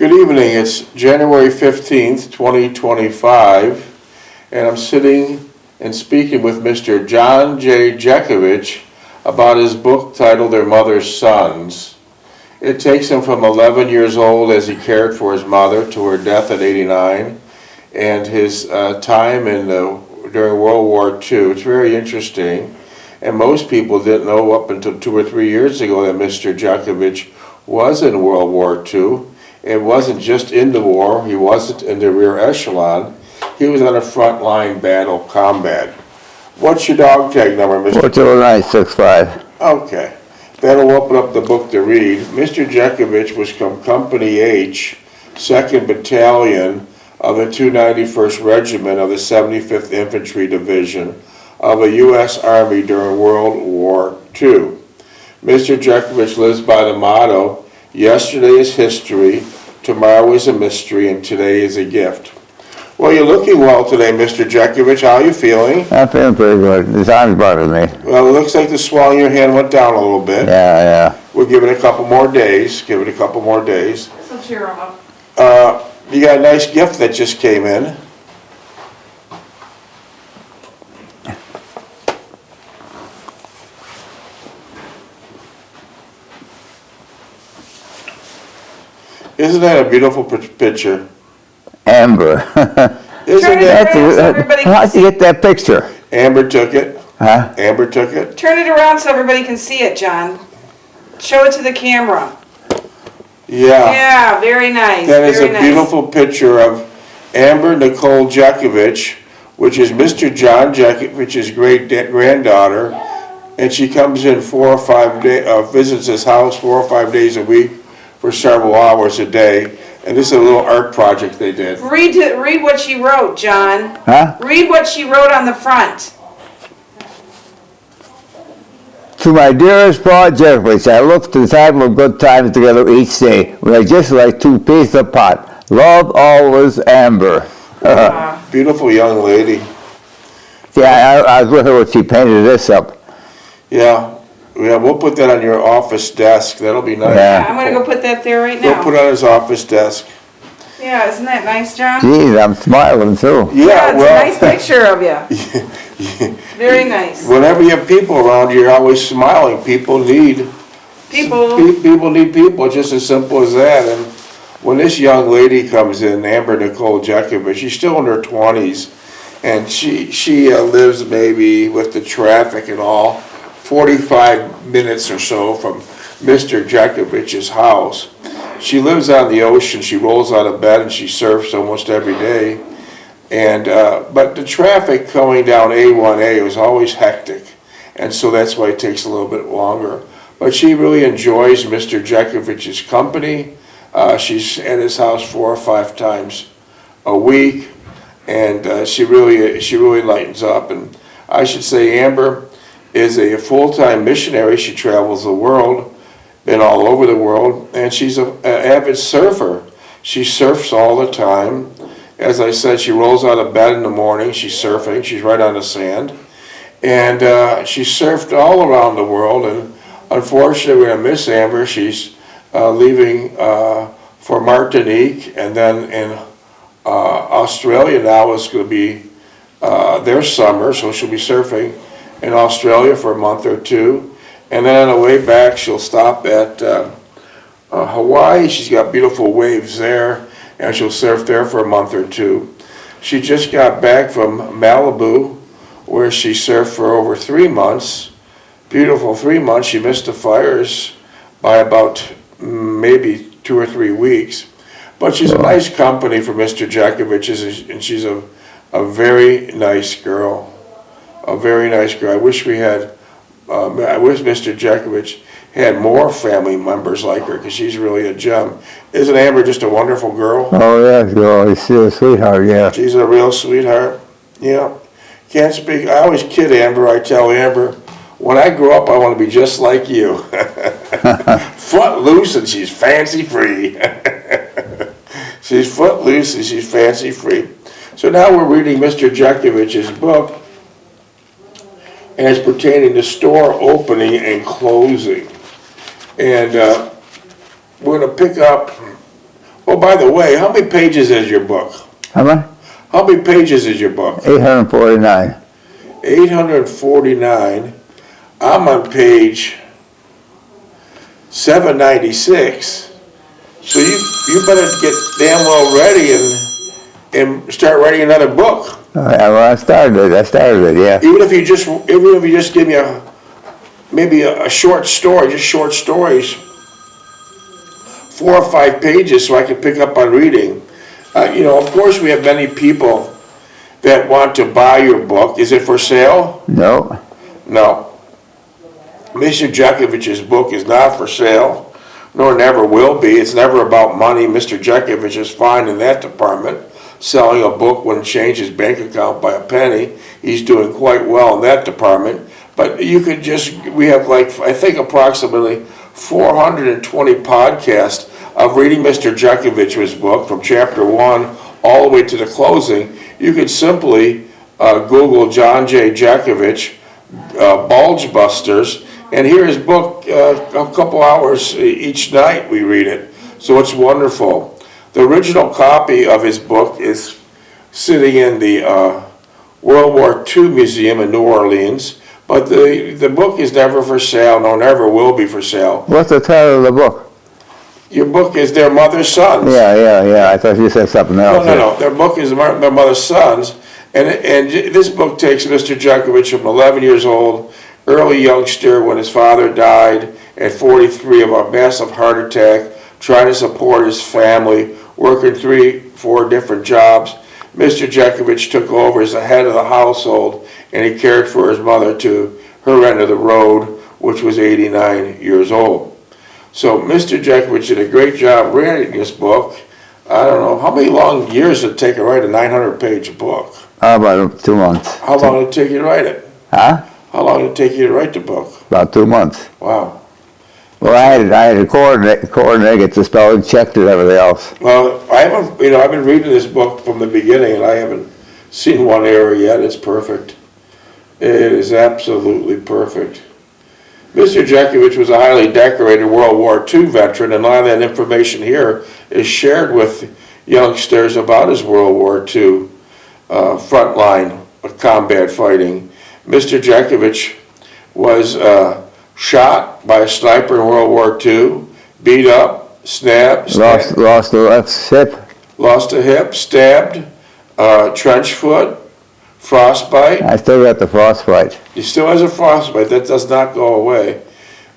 Good evening, it's January 15th, 2025, and I'm sitting and speaking with Mr. John Jeckovich about his book titled Their Mother's Sons. It takes him from 11 years old as he cared for his mother to her death at 89, and his time during World War II. It's very interesting, and most people didn't know up until 2 or 3 years ago that Mr. Jeckovich was in World War II. It wasn't just in the war, he wasn't in the rear echelon, he was on a frontline battle combat. What's your dog tag number, Mr. 40965. Okay, that'll open up the book to read. Mr. Jeckovich was from Company H, 2nd Battalion of the 291st Regiment of the 75th Infantry Division of the U.S. Army during World War II. Mr. Jeckovich lives by the motto, yesterday is history, tomorrow is a mystery, and today is a gift. Well, you're looking well today, Mr. Jeckovich. How are you feeling? I'm feeling pretty good. This arm's bothering me. Well, it looks like the swelling in your hand went down a little bit. Yeah. We'll give it a couple more days. Give it a couple more days. So cheer 'em up. You got a nice gift that just came in. Isn't that a beautiful picture? Amber. Isn't Turn it it? around so everybody can How'd you get that picture? Amber took it. Huh? Amber took it. Turn it around so everybody can see it, John. Show it to the camera. Yeah. Yeah, very nice. That is very a nice. beautiful picture of Amber Nicole Jeckovich, which is Mr. John Jeckovich's great-granddaughter, and she comes in 4 or 5 days, visits his house 4 or 5 days a week for several hours a day. And this is a little art project they did. Read what she wrote, John. Huh? Read what she wrote on the front. To my dearest Paul Jeckovich, I look to the time of good times together each day. We are just like two peas apart. Love always, Amber. Beautiful young lady. Yeah, I was with her when she painted this up. Yeah, we'll put that on your office desk. That'll be nice. Yeah. I'm gonna go put that there right We'll put it now. on his office desk. Yeah, isn't that nice, John? Geez, I'm smiling too. Yeah, it's well, a nice picture of you. Very nice. whenever you have people around you, you're always smiling. People need People. People need people, just as simple as that. And when this young lady comes in, Amber Nicole Jeckovich, she's still in her 20s, and she lives maybe with the traffic and all, 45 minutes or so from Mr. Jeckovich's house. She lives on the ocean. She rolls out of bed and she surfs almost every day. And but the traffic coming down A1A was always hectic, and so that's why it takes a little bit longer. But she really enjoys Mr. Jeckovich's company. She's at his house 4 or 5 times a week, and she really lightens up. And I should say Amber is a full-time missionary. She travels the world, been all over the world, and she's an avid surfer. She surfs all the time. As I said, she rolls out of bed in the morning, she's surfing, she's right on the sand. And she surfed all around the world, and unfortunately we're going to miss Amber. She's leaving for Martinique, and then in Australia now is going to be their summer, so she'll be surfing in Australia for a month or 2. And then on the way back she'll stop at Hawaii. She's got beautiful waves there, and she'll surf there for a month or 2. She just got back from Malibu, where she surfed for over 3 months. Beautiful 3 months. She missed the fires by about maybe 2 or 3 weeks. But she's a nice company for Mr. Jeckovich, and she's a very nice girl. A very nice girl. I wish Mr. Jeckovich had more family members like her, because she's really a gem. Isn't Amber just a wonderful girl? Oh, yeah, girl, she's a sweetheart, yeah. She's a real sweetheart. Yeah. Can't speak. I always kid Amber. I tell Amber, when I grow up, I want to be just like you. Footloose, and she's fancy free. She's footloose and she's fancy free. So now we're reading Mr. Jeckovich's book, and it's pertaining to store opening and closing. And we're going to pick up Oh, by the way, how many pages is your book? How much? How many pages is your book? 849. 849. I'm on page 796. So you better get damn well ready and start writing another book. Well, I started it, yeah. Even if you just give me maybe a short story, just short stories, 4 or 5 pages, so I can pick up on reading. Of course, we have many people that want to buy your book. Is it for sale? No. No. Mr. Jekovich's book is not for sale, nor never will be. It's never about money. Mr. Jeckovich is fine in that department. Selling a book wouldn't change his bank account by a penny. He's doing quite well in that department. But we have I think approximately 420 podcasts of reading Mr. Jekovich's book from chapter 1 all the way to the closing. You could simply Google John J. Jeckovich, Bulge Busters, and hear his book a couple hours each night we read it. So it's wonderful. The original copy of his book is sitting in the World War II Museum in New Orleans, but the book is never for sale, nor never will be for sale. What's the title of the book? Your book is Their Mother's Sons. Yeah. I thought you said something else. No. Their book is Their Mother's Sons, and this book takes Mr. Jeckovich from 11 years old, early youngster when his father died at 43 of a massive heart attack, trying to support his family, working 3-4 different jobs. Mr. Jeckovich took over as the head of the household, and he cared for his mother to her end of the road, which was 89 years old. So Mr. Jeckovich did a great job writing this book. I don't know, how many long years did it take to write a 900-page book? About 2 months. How long did it take you to write it? Huh? How long did it take you to write the book? About 2 months. Wow. Well, I had to coordinate, get the spelling checked and everything else. Well, I've been reading this book from the beginning, and I haven't seen one error yet. It's perfect. It is absolutely perfect. Mr. Jeckovich was a highly decorated World War II veteran, and a lot of that information here is shared with youngsters about his World War II frontline combat fighting. Mr. Jeckovich was shot by a sniper in World War II, beat up, stabbed. Lost the left hip. Lost a hip, stabbed, trench foot, frostbite. I still got the frostbite. He still has a frostbite. That does not go away.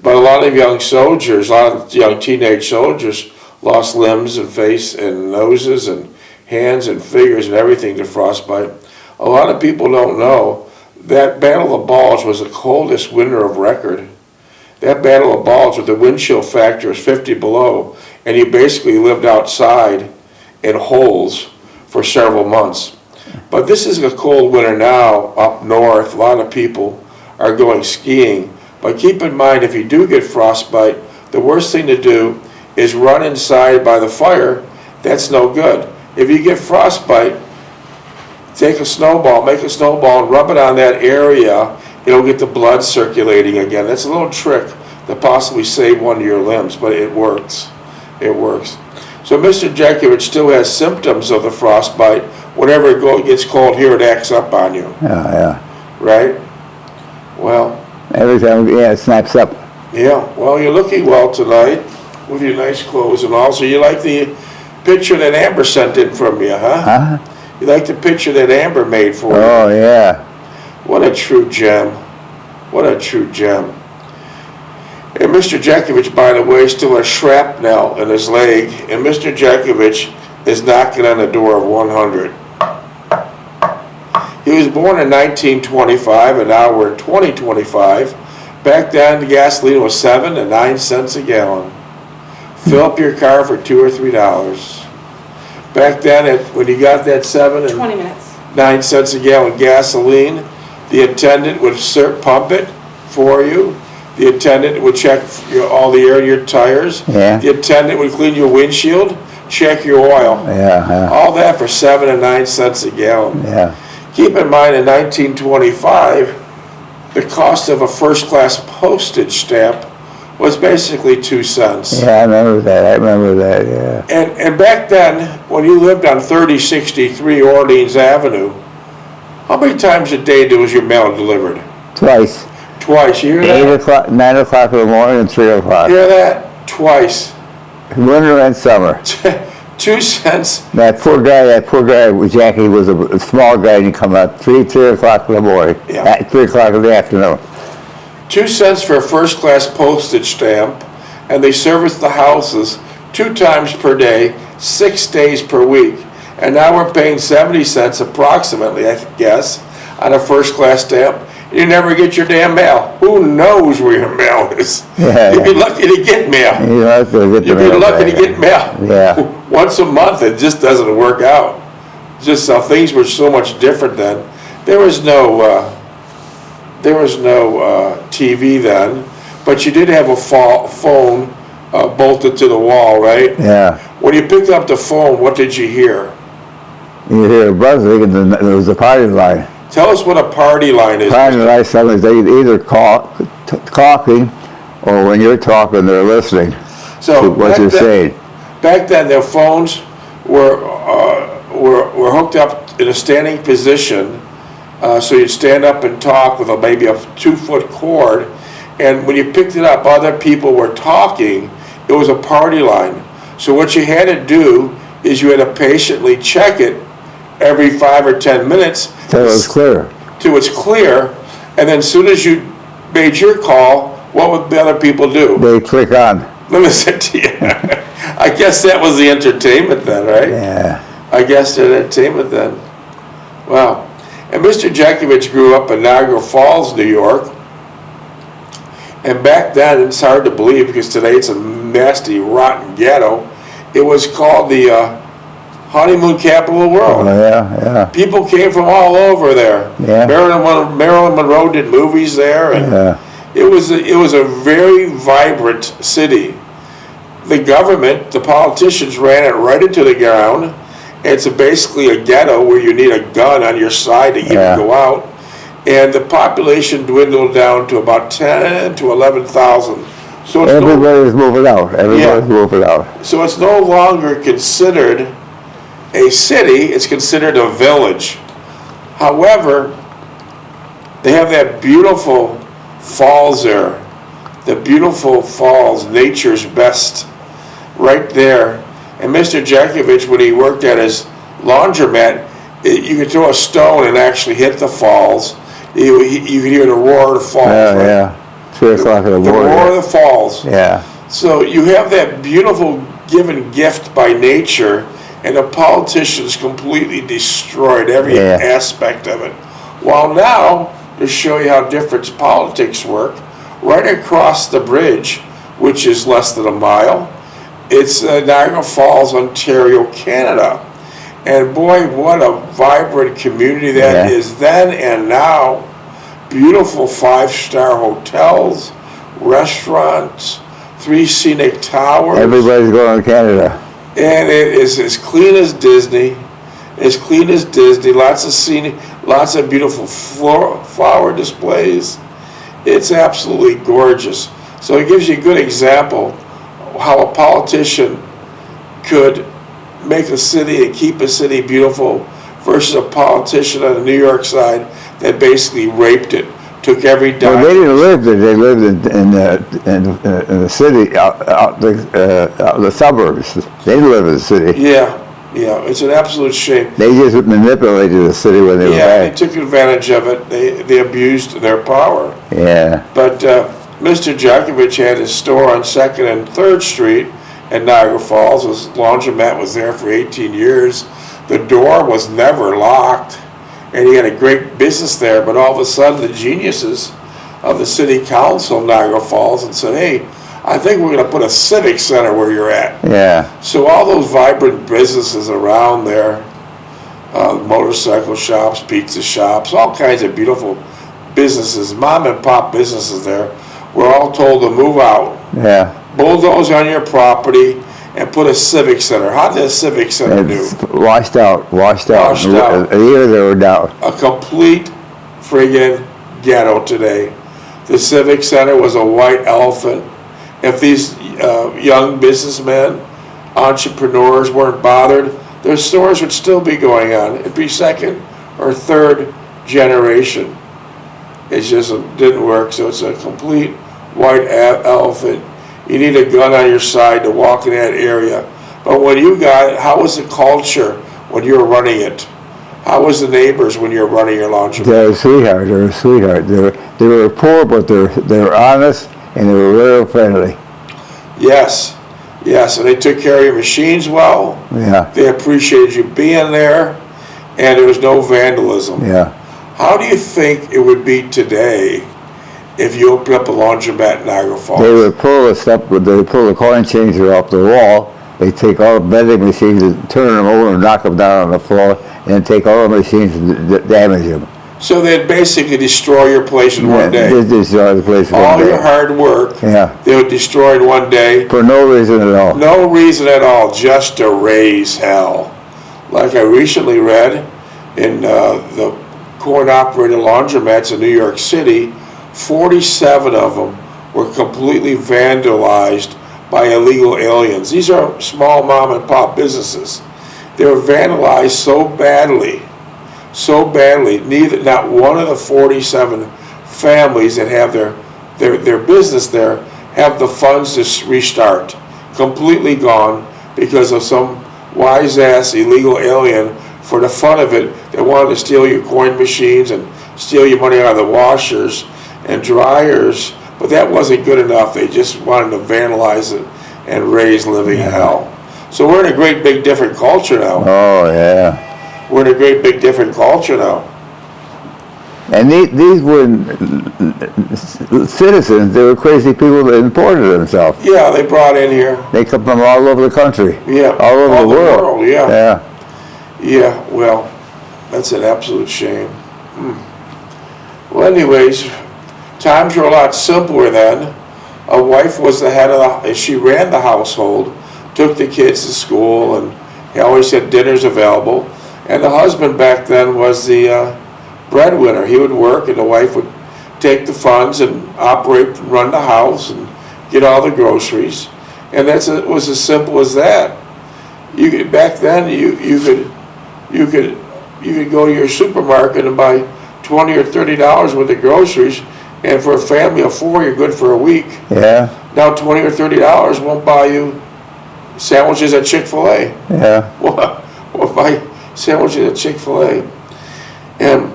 But a lot of young soldiers, a lot of young teenage soldiers lost limbs and face and noses and hands and fingers and everything to frostbite. A lot of people don't know that Battle of Bulge was the coldest winter of record. That Battle of Bulge with the wind chill factor is 50 below, and you basically lived outside in holes for several months. But this is a cold winter now up north. A lot of people are going skiing. But keep in mind, if you do get frostbite, the worst thing to do is run inside by the fire. That's no good. If you get frostbite, take a snowball, make a snowball and rub it on that area. It'll get the blood circulating again. That's a little trick to possibly save one of your limbs, but it works. It works. So Mr. Jeckovich still has symptoms of the frostbite. Whenever it gets cold here, it acts up on you. Yeah. Right? Well. Every time, it snaps up. Yeah. Well, you're looking well tonight with your nice clothes and all. So you like the picture that Amber sent in from you, huh? Huh? You like the picture that Amber made for you? Oh, yeah. What a true gem. What a true gem. And Mr. Jeckovich, by the way, still has shrapnel in his leg, and Mr. Jeckovich is knocking on the door of 100. He was born in 1925, and now we're in 2025. Back then, the gasoline was 7 to 9 cents a gallon. Fill up your car for $2 or $3. Back then, when you got that 7 and 20 minutes. 9 cents a gallon gasoline, the attendant would pump it for you. The attendant would check all the air in your tires. Yeah. The attendant would clean your windshield, check your oil. Yeah. All that for 7 and 9 cents a gallon. Yeah. Keep in mind, in 1925, the cost of a first-class postage stamp was basically 2 cents. Yeah, I remember that, yeah. And back then, when you lived on 3063 Orleans Avenue, how many times a day was your mail delivered? Twice. Twice, you hear 8 that? o'clock, 9 o'clock in the morning and 3 o'clock. Hear that? Twice. Winter and summer. 2 cents. That poor guy, Jackie, was a small guy, and he come out 3 o'clock in the morning, Yeah. at 3 o'clock in the afternoon. 2 cents for a first-class postage stamp, and they service the houses 2 times per day, 6 days per week. And now we're paying 70 cents approximately, I guess, on a first-class stamp. You never get your damn mail. Who knows where your mail is? Yeah, You'd be yeah. lucky to get mail. You know, to get the You'd be mail lucky back. to get mail. Yeah. Once a month, it just doesn't work out. Just how things were so much different then. There was no TV then, but you did have a phone bolted to the wall, right? Yeah. When you picked up the phone, what did you hear? You hear a buzzing, and then there was a party line. Tell us what a party line is. Party line, sometimes they either talking, or when you're talking, they're listening to So what you're saying. back then, their phones were hooked up in a standing position, so you'd stand up and talk with maybe a 2-foot cord, and when you picked it up, other people were talking. It was a party line. So what you had to do is you had to patiently check it every 5 or 10 minutes Till it's clear. till it's clear, and then as soon as you made your call, what would the other people do? They click on. Listen to you. I guess that was the entertainment then, right? Yeah. I guess the entertainment then. Wow. And Mr. Jeckovich grew up in Niagara Falls, New York. And back then, it's hard to believe because today it's a nasty, rotten ghetto. It was called the honeymoon capital of the world. Oh, yeah. People came from all over there. Yeah. Marilyn Monroe did movies there, and Yeah. it was a very vibrant city. The government, the politicians ran it right into the ground. It's basically a ghetto where you need a gun on your side to even Yeah. go out. And the population dwindled down to about 10 to 11,000. So it's Everybody's moving out. Everybody's Yeah. moving out. so it's no longer considered a city, it's considered a village. However, they have that beautiful falls there. The beautiful falls, nature's best, right there. And Mr. Jeckovich, when he worked at his laundromat, you could throw a stone and actually hit the falls. You could hear the roar of the falls. Yeah, right? yeah. 3 o'clock in the The roar of morning. the falls. Yeah. So you have that beautiful given gift by nature, and the politicians completely destroyed every Yeah. aspect of it. While now, to show you how different politics work, right across the bridge, which is less than a mile, it's Niagara Falls, Ontario, Canada. And boy, what a vibrant community that Yeah. is then and now. Beautiful 5-star hotels, restaurants, 3 scenic towers. Everybody's going to Canada. And it is as clean as Disney. As clean as Disney. Lots of scenic, lots of beautiful flower displays. It's absolutely gorgeous. So it gives you a good example how a politician could make a city and keep a city beautiful versus a politician on the New York side that basically raped it, took every dime. Well, they didn't live there. They lived in the city, out the suburbs. They didn't live in the city. Yeah, it's an absolute shame. They just manipulated the city when they were Yeah, they back. took advantage of it. They abused their power. Yeah. But Mr. Jeckovich had his store on 2nd and 3rd Street in Niagara Falls. His laundromat was there for 18 years. The door was never locked, and he had a great business there. But all of a sudden, the geniuses of the city council of Niagara Falls and said, hey, I think we're going to put a civic center where you're at. Yeah. So all those vibrant businesses around there, motorcycle shops, pizza shops, all kinds of beautiful businesses, mom and pop businesses there, were all told to move out, Yeah. bulldoze on your property, and put a civic center. How did a civic center do? It's washed out. Washed out. A year they were down. A complete friggin' ghetto today. The civic center was a white elephant. If these young businessmen, entrepreneurs weren't bothered, their stores would still be going on. It'd be second or third generation. It just didn't work, so it's a complete white elephant. You need a gun on your side to walk in that area. But when you got it, how was the culture when you were running it? How was the neighbors when you were running your laundromat? They're a sweetheart. They're a sweetheart. They were poor, but they're honest and they were very friendly. Yes, yes, and they took care of your machines well. Yeah, They appreciated you being there, and there was no vandalism. yeah. How do you think it would be today if you opened up a laundromat in Niagara Falls? They would pull the stuff, they pull the coin changer off the wall. They take all the vending machines and turn them over and knock them down on the floor, and then take all the machines and damage them. So they'd basically destroy your place in one day. Just destroy the place in All one your day. hard work, Yeah, they would destroy in one day. for no reason at all. No reason at all, just to raise hell. Like I recently read in the coin-operated laundromats in New York City, 47 of them were completely vandalized by illegal aliens. These are small mom and pop businesses. They were vandalized so badly, not one of the 47 families that have their business there have the funds to restart. Completely gone because of some wise-ass illegal alien for the fun of it that wanted to steal your coin machines and steal your money out of the washers and dryers. But that wasn't good enough. They just wanted to vandalize it and raise living hell. So we're in a great big different culture now. Oh, yeah. We're in a great big different culture now. And these weren't citizens. They were crazy people that imported themselves. Yeah, they brought in here. They come from all over the country. Yeah, All over the world. yeah. Yeah. Yeah, well, that's an absolute shame. Well, anyways, times were a lot simpler then. A wife was the head of she ran the household, took the kids to school, and he always had dinners available. And the husband back then was the breadwinner. He would work, and the wife would take the funds and operate and run the house and get all the groceries. And it was as simple as that. Back then, you could go to your supermarket and buy $20 or $30 worth of groceries, and for a family of 4, you're good for a week. Yeah. Now $20 or $30 won't buy you sandwiches at Chick-fil-A. Yeah. Or buy sandwiches at Chick-fil-A. And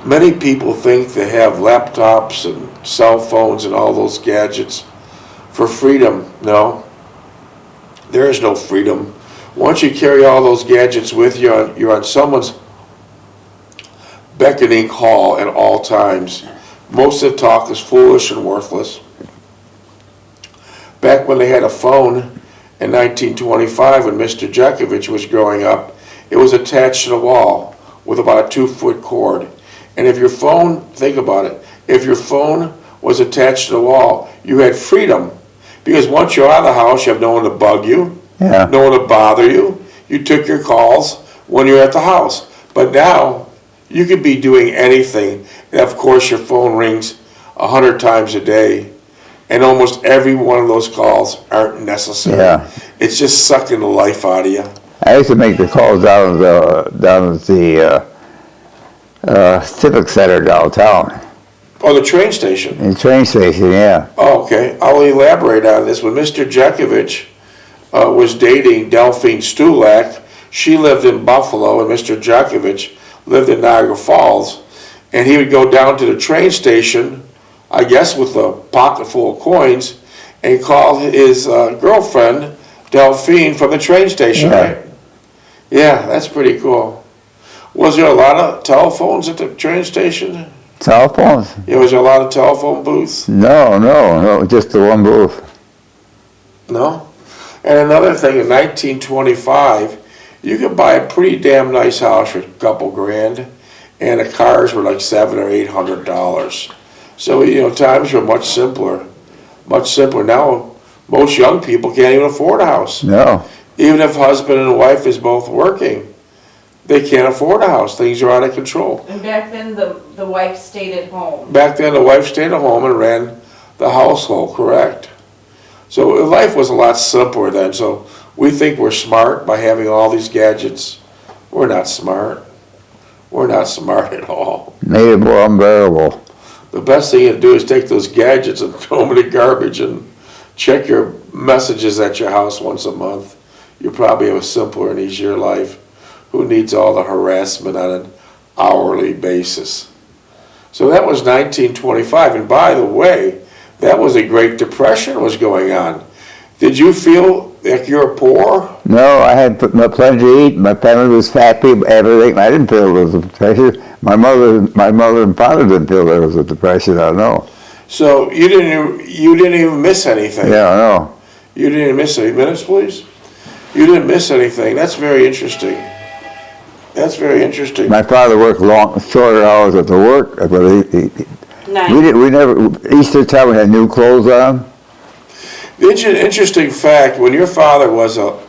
many people think they have laptops and cell phones and all those gadgets for freedom. No, there is no freedom. Once you carry all those gadgets with you, you're on someone's beckoning call at all times. Most of the talk is foolish and worthless. Back when they had a phone in 1925, when Mr. Jeckovich was growing up, it was attached to the wall with about a 2-foot cord. And if your phone, think about it, if your phone was attached to the wall, you had freedom. Because once you're out of the house, you have no one to bug you, Yeah. no one to bother you. You took your calls when you're at the house. But now, you could be doing anything. And of course, your phone rings 100 times a day. And almost every one of those calls aren't necessary. Yeah. It's just sucking the life out of you. I used to make the calls down at the Civic Center downtown. Oh, the train station. In the train station, yeah. Oh, okay. I'll elaborate on this. When Mr. Jeckovich was dating Delphine Stulak, she lived in Buffalo, and Mr. Jeckovich lived in Niagara Falls. And he would go down to the train station, I guess with a pocket full of coins, and call his girlfriend, Delphine, from the train station, Yeah. right? Yeah, that's pretty cool. Was there a lot of telephones at the train station? Cell phones? Yeah, was there a lot of telephone booths? No, just the one booth. No? And another thing, in 1925, you could buy a pretty damn nice house for a couple grand, and the cars were like $700 or $800. So, times were much simpler. Much simpler. Now, most young people can't even afford a house. No. Even if husband and wife is both working, they can't afford a house. Things are out of control. And back then, the wife stayed at home. Back then, the wife stayed at home and ran the household, correct. So life was a lot simpler then. So we think we're smart by having all these gadgets. We're not smart. We're not smart at all. Made it more unbearable. The best thing to do is take those gadgets and throw them in the garbage and check your messages at your house once a month. You probably have a simpler and easier life. Who needs all the harassment on an hourly basis? So that was 1925. And by the way, that was a Great Depression was going on. Did you feel like you were poor? No, I had plenty to eat. My family was happy, everything. I didn't feel there was a depression. My mother and father didn't feel there was a depression. I don't know. So you didn't even miss anything. Yeah, I know. You didn't even miss any minutes, please? You didn't miss anything. That's very interesting. That's very interesting. My father worked shorter hours at the work, but we never, Easter time we had new clothes on. The interesting fact, when your father was a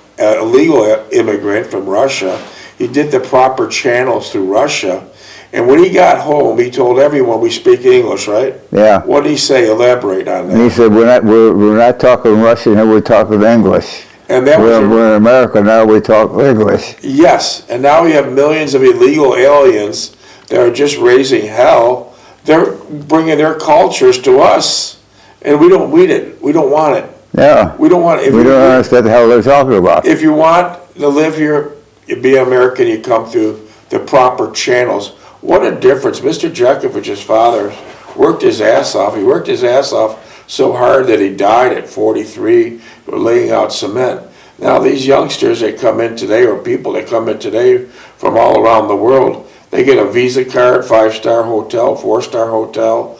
legal immigrant from Russia, he did the proper channels through Russia, and when he got home, he told everyone we speak English, right? Yeah. What did he say? Elaborate on that. And he said, we're not talking Russian here, we're talking English. And that we're in America now, we talk English. Yes, and now we have millions of illegal aliens that are just raising hell. They're bringing their cultures to us, and we don't need it. We don't want it. Yeah. We don't want it. We don't understand the hell they're talking about. If you want to live here, you be American, you come through the proper channels. What a difference. Mr. Jeckovich's father worked his ass off. He worked his ass off so hard that he died at 43 laying out cement. Now these youngsters that come in today, or people that come in today from all around the world, they get a Visa card, 5-star hotel, 4-star hotel,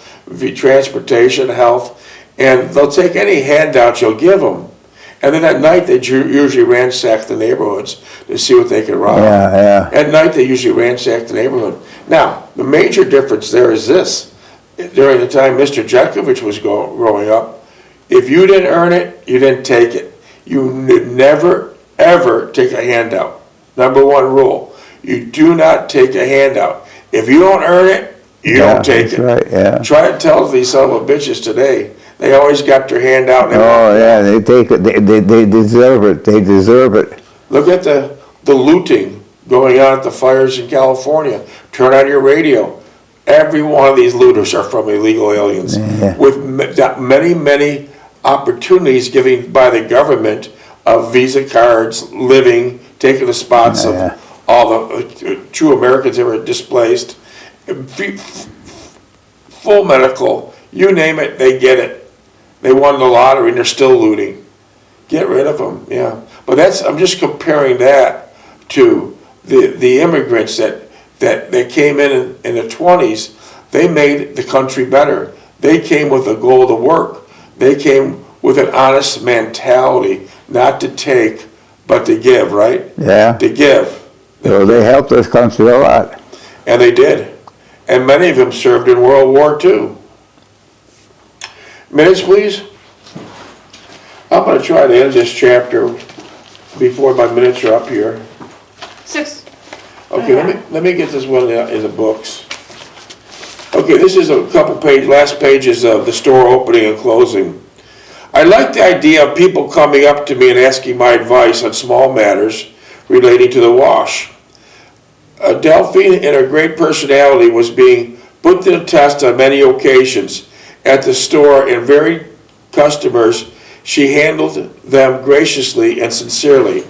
transportation, health, and they'll take any handout you'll give them. And then at night they usually ransack the neighborhoods to see what they can rob. Yeah. At night they usually ransack the neighborhood. Now, the major difference there is this. During the time Mr. Jeckovich was growing up, if you didn't earn it, you didn't take it. You never, ever take a handout. Number one rule. You do not take a handout. If you don't earn it, you don't take it. Right, yeah. Try to tell these son of a bitches today. They always got their hand out. They take it. They deserve it. They deserve it. Look at the looting going on at the fires in California. Turn on your radio. Every one of these looters are from illegal aliens, with many opportunities given by the government of Visa cards, living, taking the spots of all the true Americans that were displaced, full medical, you name it, they get it. They won the lottery and they're still looting. Get rid of them, yeah. But I'm just comparing that to the immigrants that came in the 20s. They made the country better. They came with a goal to work. They came with an honest mentality, not to take, but to give, right? Yeah. To give. So they helped this country a lot. And they did. And many of them served in World War II. Minutes, please. I'm going to try to end this chapter before my minutes are up here. 6. Okay, let me get this one in the books. Okay, this is a couple last pages of the store opening and closing. I like the idea of people coming up to me and asking my advice on small matters relating to the wash. Delphine, in her great personality, was being put to the test on many occasions at the store, and varied customers, she handled them graciously and sincerely.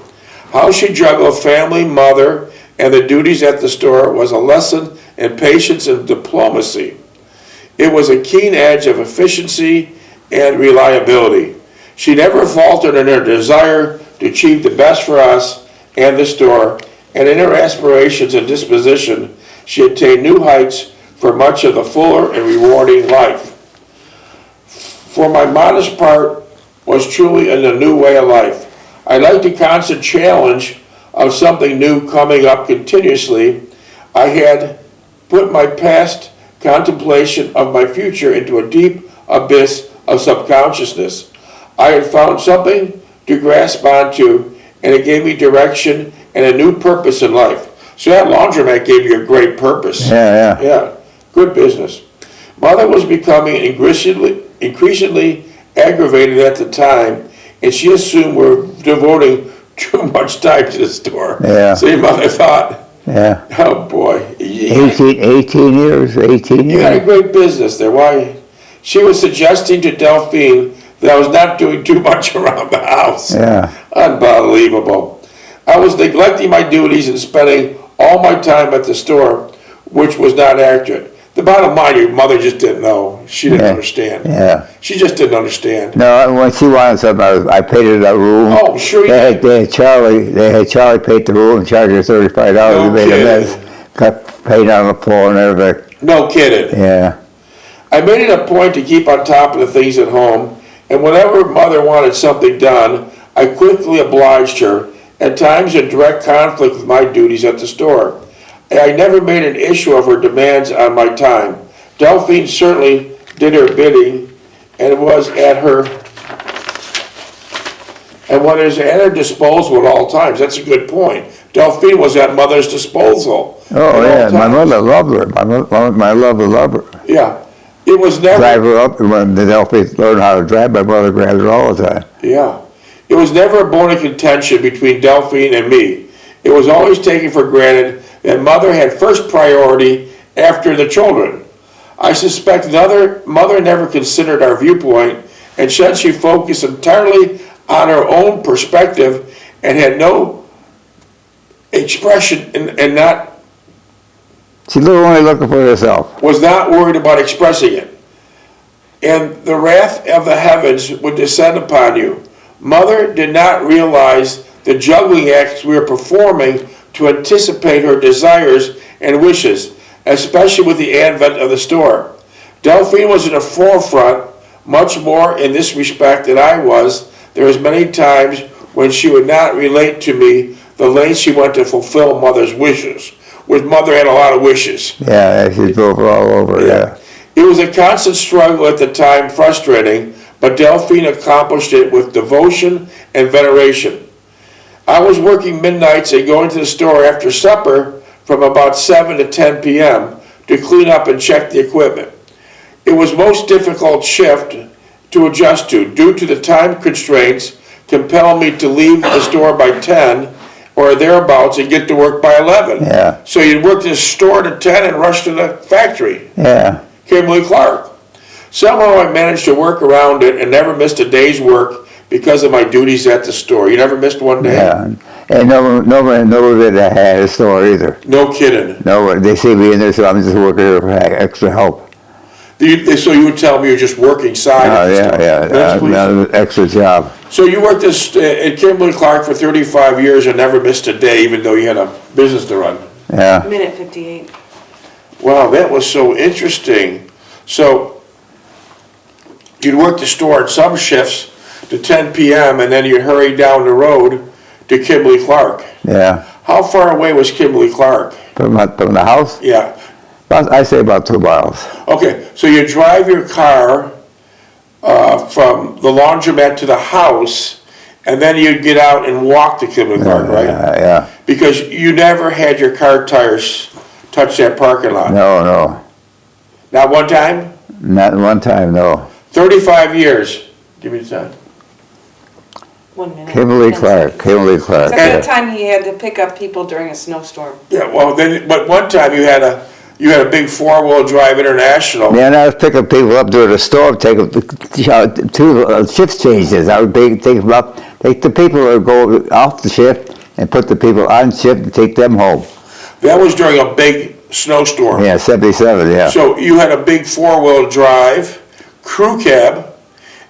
How she juggled family, mother, and the duties at the store was a lesson in patience and diplomacy. It was a keen edge of efficiency and reliability. She never faltered in her desire to achieve the best for us and the store, and in her aspirations and disposition, she attained new heights for much of the fuller and rewarding life. For my modest part was truly in a new way of life. I like the constant challenge of something new coming up continuously. I had put my past contemplation of my future into a deep abyss of subconsciousness. I had found something to grasp onto, and it gave me direction and a new purpose in life. So that laundromat gave you a great purpose. Yeah. Yeah, good business. Mother was becoming increasingly increasingly aggravated at the time, and she assumed we're devoting too much time to the store. Yeah. So your mother thought, Yeah. oh boy. 18 years, 18 You had a years. great business there. Why? She was suggesting to Delphine that I was not doing too much around the house. Yeah. Unbelievable. I was neglecting my duties and spending all my time at the store, which was not accurate. The bottom line, your mother just didn't know. She didn't Yeah. understand. Yeah. She just didn't understand. No, when she wanted something, I painted a room. Oh, sure you They did. had Charlie paint the room and charged her $35. No We made a kidding. mess. Got paint on the floor and everything. No kidding. Yeah. I made it a point to keep on top of the things at home, and whenever mother wanted something done, I quickly obliged her, at times in direct conflict with my duties at the store. I never made an issue of her demands on my time. Delphine certainly did her bidding, and was at her, and what is at her disposal at all times. That's a good point. Delphine was at mother's disposal. Oh, at all yeah. My times. mother loved her. My mother loved her. Yeah. It was never. Drive her up, and when they helped me learn how to drive, my mother grabbed her all the time. Yeah. It was never a bone of contention between Delphine and me. It was always taken for granted that mother had first priority after the children. I suspect mother never considered our viewpoint, and said she focused entirely on her own perspective and had no expression and She was only looking for herself. was not worried about expressing it. And the wrath of the heavens would descend upon you. Mother did not realize the juggling acts we were performing to anticipate her desires and wishes, especially with the advent of the store. Delphine was in the forefront, much more in this respect than I was. There was many times when she would not relate to me the lengths she went to fulfill mother's wishes. With mother had a lot of wishes. Yeah, she drove her all over, yeah. It was a constant struggle at the time, frustrating, but Delphine accomplished it with devotion and veneration. I was working midnights and going to the store after supper from about 7 to 10 p.m. to clean up and check the equipment. It was most difficult shift to adjust to due to the time constraints compelling me to leave the store by 10 or thereabouts and get to work by 11. Yeah. So you'd work the store to 10 and rush to the factory. Yeah. Kimberly Clark. Somehow I managed to work around it and never missed a day's work because of my duties at the store. You never missed one day? Yeah. And nobody knows that I had a store either. No kidding. No, they see me in there, so I'm just working here for extra help. So you would tell me you're just working side at the store? Yes, please. Another extra job. So you worked at Kimberly Clark for 35 years and never missed a day, even though you had a business to run. Yeah. Minute 58. Wow, that was so interesting. So you'd work the store at some shifts to 10 p.m. and then you'd hurry down the road to Kimberly Clark. Yeah. How far away was Kimberly Clark? From the house? Yeah. I say about 2 miles. Okay, so you drive your car from the laundromat to the house, and then you'd get out and walk to Kimberly Clark, right? Yeah. Because you never had your car tires touch that parking lot. No. Not one time? Not one time, no. 35 years. Give me the time. 1 minute. Kimberly 10 Clark. seconds. Kimberly Clark. Second Yeah. time he had to pick up people during a snowstorm. Yeah, well, then, but one time you had a big four-wheel drive International. Man, I was picking people up during the storm, take them to 2 shift changes. I would take them up, take the people that would go off the shift and put the people on shift and take them home. That was during a big snowstorm. Yeah, 77, yeah. So you had a big four-wheel drive, crew cab,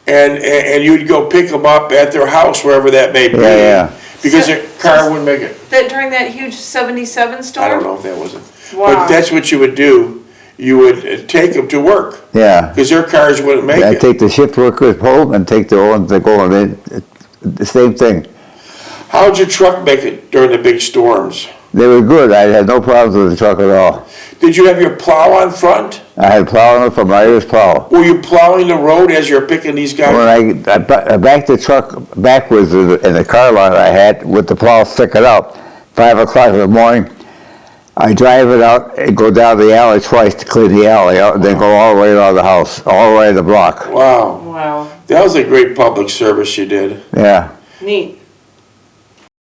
and you'd go pick them up at their house, wherever that may be. Yeah. Because their car wouldn't make it. That during that huge 77 storm? I don't know if that was it. Wow. But that's what you would do. You would take them to work, Yeah. because their cars wouldn't make I it. take the shift workers home and take the ones that go in, the same thing. How'd your truck make it during the big storms? They were good. I had no problems with the truck at all. Did you have your plow on front? I had plow on it from my ears plow. Were you plowing the road as you're picking these guys? When I backed the truck backwards in the car lot I had with the plow sticking out, 5 o'clock in the morning, I drive it out and go down the alley twice to clean the alley out, and then go all the way around the house, all the way to the block. Wow. Wow, That was a great public service you did. Yeah. neat.